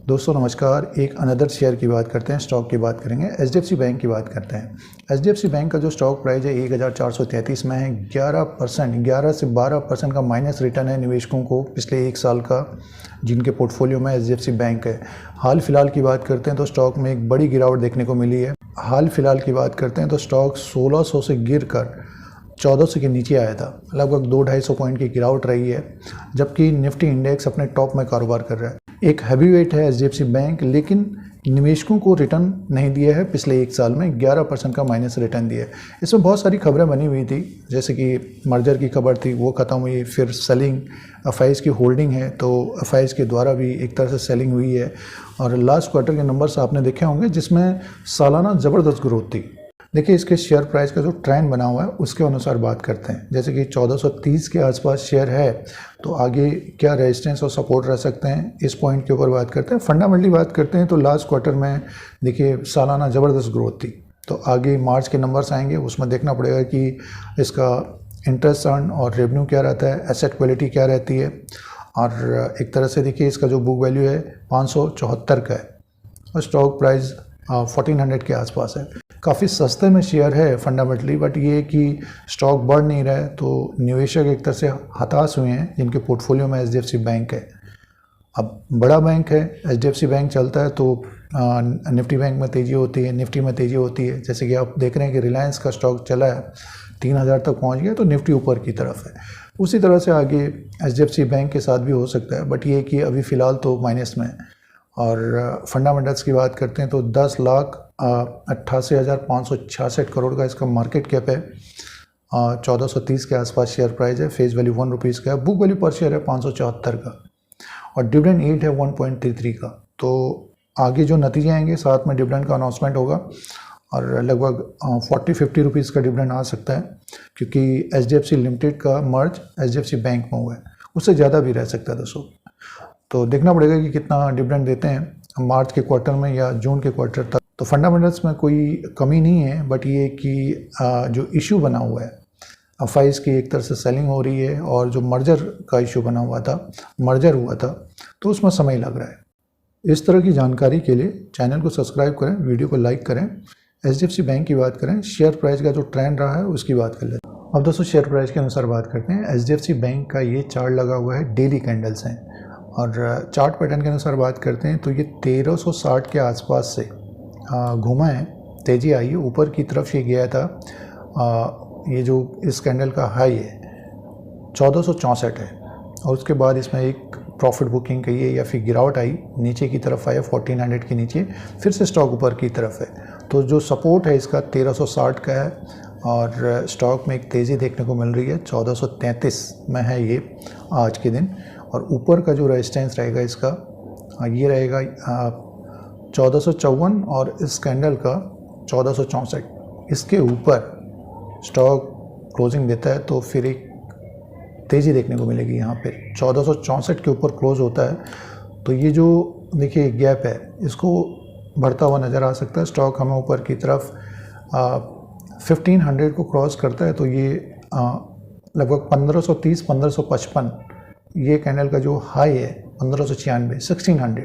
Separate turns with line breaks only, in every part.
दोस्तों नमस्कार। एक अनदर शेयर की बात करते हैं, स्टॉक की बात करेंगे। एचडीएफसी बैंक की बात करते हैं। एचडीएफसी बैंक का जो स्टॉक प्राइस है 1433 में है। 11 से 12% का माइनस रिटर्न है निवेशकों को पिछले एक साल का, जिनके पोर्टफोलियो में एचडीएफसी बैंक है। हाल फिलहाल की बात करते हैं तो स्टॉक में एक बड़ी गिरावट देखने को मिली है। हाल फिलहाल की बात करते हैं तो स्टॉक 1600 से गिर कर 1400 के नीचे आया था। लगभग 200-250 पॉइंट की गिरावट रही है, जबकि निफ्टी इंडेक्स अपने टॉप में कारोबार कर रहा है। एक हैवी वेट है एचडीएफसी बैंक, लेकिन निवेशकों को रिटर्न नहीं दिया है। पिछले एक साल में 11% का माइनस रिटर्न दिया है। इसमें बहुत सारी खबरें बनी हुई थी, जैसे कि मर्जर की खबर थी, वो ख़त्म हुई। फिर सेलिंग, एफआईएस की होल्डिंग है तो एफआईएस के द्वारा भी एक तरह से सेलिंग हुई है। और लास्ट क्वार्टर के नंबर्स आपने देखे होंगे, जिसमें सालाना ज़बरदस्त ग्रोथ थी। देखिए, इसके शेयर प्राइस का जो ट्रेंड बना हुआ है उसके अनुसार बात करते हैं। जैसे कि 1430 के आसपास शेयर है, तो आगे क्या रेजिस्टेंस और सपोर्ट रह सकते हैं, इस पॉइंट के ऊपर बात करते हैं। फंडामेंटली बात करते हैं तो लास्ट क्वार्टर में देखिए सालाना ज़बरदस्त ग्रोथ थी। तो आगे मार्च के नंबर्स आएंगे, उसमें देखना पड़ेगा कि इसका इंटरेस्ट अर्न और रेवेन्यू क्या रहता है, एसेट क्वालिटी क्या रहती है। और एक तरह से देखिए इसका जो बुक वैल्यू है 574 का है और स्टॉक प्राइस 1400 के आसपास है। काफ़ी सस्ते में शेयर है फंडामेंटली, बट ये कि स्टॉक बढ़ नहीं रहा है तो निवेशक एक तरह से हताश हुए हैं, जिनके पोर्टफोलियो में एचडीएफसी बैंक है। अब बड़ा बैंक है, एचडीएफसी बैंक चलता है तो निफ्टी बैंक में तेज़ी होती है, निफ्टी में तेज़ी होती है। जैसे कि आप देख रहे हैं कि रिलायंस का स्टॉक चला है 3000 तक पहुंच गया, तो निफ्टी ऊपर की तरफ है। उसी तरह से आगे एचडीएफसी बैंक के साथ भी हो सकता है, बट ये कि अभी फ़िलहाल तो माइनस में है। और फंडामेंटल्स की बात करते हैं तो 10,88,566 करोड़ का इसका मार्केट कैप है। 1430 के आसपास शेयर प्राइस है। फेस वैल्यू 1 रुपीज़ का है। बुक वैल्यू पर शेयर है 574 का और डिविडेंड यील्ड है 1.33 का। तो आगे जो नतीजे आएंगे, साथ में डिविडेंड का अनाउंसमेंट होगा और लगभग 40-50 रुपीज़ का डिविडेंड आ सकता है, क्योंकि एचडीएफसी लिमिटेड का मर्ज एचडीएफसी बैंक में हुआ है। उससे ज़्यादा भी रह सकता है दोस्तों। तो देखना पड़ेगा कि कितना डिविडेंड देते हैं मार्च के क्वार्टर में या जून के क्वार्टर तक। तो फंडामेंटल्स में कोई कमी नहीं है, बट ये कि जो इशू बना हुआ है, एफआईएस की एक तरह से सेलिंग हो रही है और जो मर्जर का इशू बना हुआ था, मर्जर हुआ था, तो उसमें समय लग रहा है। इस तरह की जानकारी के लिए चैनल को सब्सक्राइब करें, वीडियो को लाइक करें। एचडीएफसी बैंक की बात करें, शेयर प्राइस का जो ट्रेंड रहा है उसकी बात कर लेते हैं। अब दोस्तों शेयर प्राइस के अनुसार बात करते हैं। एचडीएफसी बैंक का ये चार्ट लगा हुआ है, डेली कैंडल्स हैं, और चार्ट पैटर्न के अनुसार बात करते हैं तो ये 1360 के आसपास से घूमा है, तेज़ी आई है, ऊपर की तरफ ये गया था। ये जो इस कैंडल का हाई है 1464 है, और उसके बाद इसमें एक प्रॉफिट बुकिंग कहिए या फिर गिरावट आई, नीचे की तरफ आया 1400 के नीचे, फिर से स्टॉक ऊपर की तरफ है। तो जो सपोर्ट है इसका 1360 का है और स्टॉक में एक तेज़ी देखने को मिल रही है। 1433 में है ये आज के दिन। और ऊपर का जो रेजिस्टेंस रहेगा इसका ये रहेगा 1454 और इस कैंडल का 1464। इसके ऊपर स्टॉक क्लोजिंग देता है तो फिर एक तेज़ी देखने को मिलेगी। यहाँ पे 1464 के ऊपर क्लोज होता है तो ये जो देखिए गैप है, इसको बढ़ता हुआ नज़र आ सकता है। स्टॉक हमें ऊपर की तरफ 1500 को क्रॉस करता है तो ये लगभग 1530-1555 ये कैंडल का जो हाई है 1596 1600।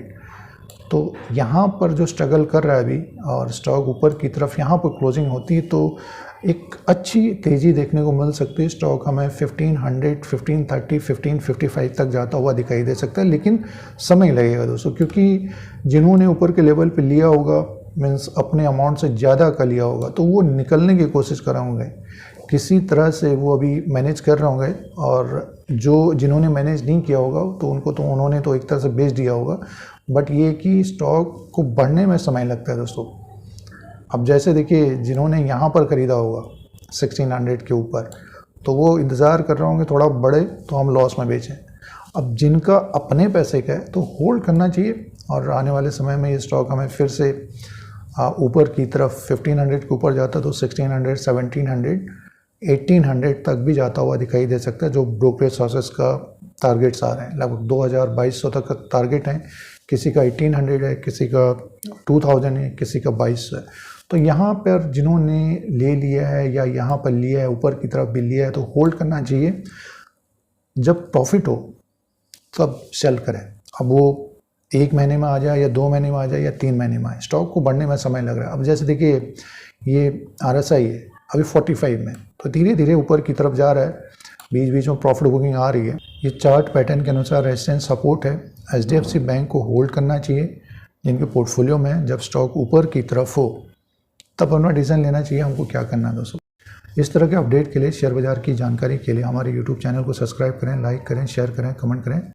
तो यहाँ पर जो स्ट्रगल कर रहा है अभी, और स्टॉक ऊपर की तरफ यहाँ पर क्लोजिंग होती है तो एक अच्छी तेज़ी देखने को मिल सकती है। स्टॉक हमें 1500, 1530, 1555 तक जाता हुआ दिखाई दे सकता है, लेकिन समय लगेगा दोस्तों, क्योंकि जिन्होंने ऊपर के लेवल पे लिया होगा, मीन्स अपने अमाउंट से ज़्यादा का लिया होगा, तो वो निकलने की कोशिश कर रहे होंगे, किसी तरह से वो अभी मैनेज कर रहे होंगे। और जिन्होंने मैनेज नहीं किया होगा तो उन्होंने तो एक तरह से बेच दिया होगा। बट ये कि स्टॉक को बढ़ने में समय लगता है दोस्तों। अब जैसे देखिए, जिन्होंने यहाँ पर ख़रीदा होगा 1600 के ऊपर, तो वो इंतज़ार कर रहे होंगे थोड़ा बढ़े तो हम लॉस में बेचें। अब जिनका अपने पैसे का है तो होल्ड करना चाहिए, और आने वाले समय में ये स्टॉक हमें फिर से ऊपर की तरफ 1500 के ऊपर जाता तो 1600, 1700, 1800 तक भी जाता हुआ दिखाई दे सकता है। जो ब्रोकरेज हाउसेस का टारगेट्स आ रहे हैं, लगभग 2200 तक का टारगेट है। किसी का 1800 है, किसी का 2000 है, किसी का 2200 है। तो यहाँ पर जिन्होंने ले लिया है या यहाँ पर लिया है, ऊपर की तरफ भी लिया है, तो होल्ड करना चाहिए। जब प्रॉफिट हो तब सेल करें। अब वो 1 महीने में आ जाए या 2 महीने में आ जाए या 3 महीने में आए, स्टॉक को बढ़ने में समय लग रहा है। अब जैसे देखिए ये RSI है अभी 45 में, तो धीरे धीरे ऊपर की तरफ जा रहा है, बीच बीच में प्रॉफिट बुकिंग आ रही है। ये चार्ट पैटर्न के अनुसार रेजिस्टेंस सपोर्ट है। HDFC बैंक को होल्ड करना चाहिए। जिनके पोर्टफोलियो में जब स्टॉक ऊपर की तरफ हो तब अपना डिसीजन लेना चाहिए हमको क्या करना है दोस्तों। इस तरह के अपडेट के लिए, शेयर बाजार की जानकारी के लिए हमारे YouTube चैनल को सब्सक्राइब करें, लाइक करें, शेयर करें, कमेंट करें।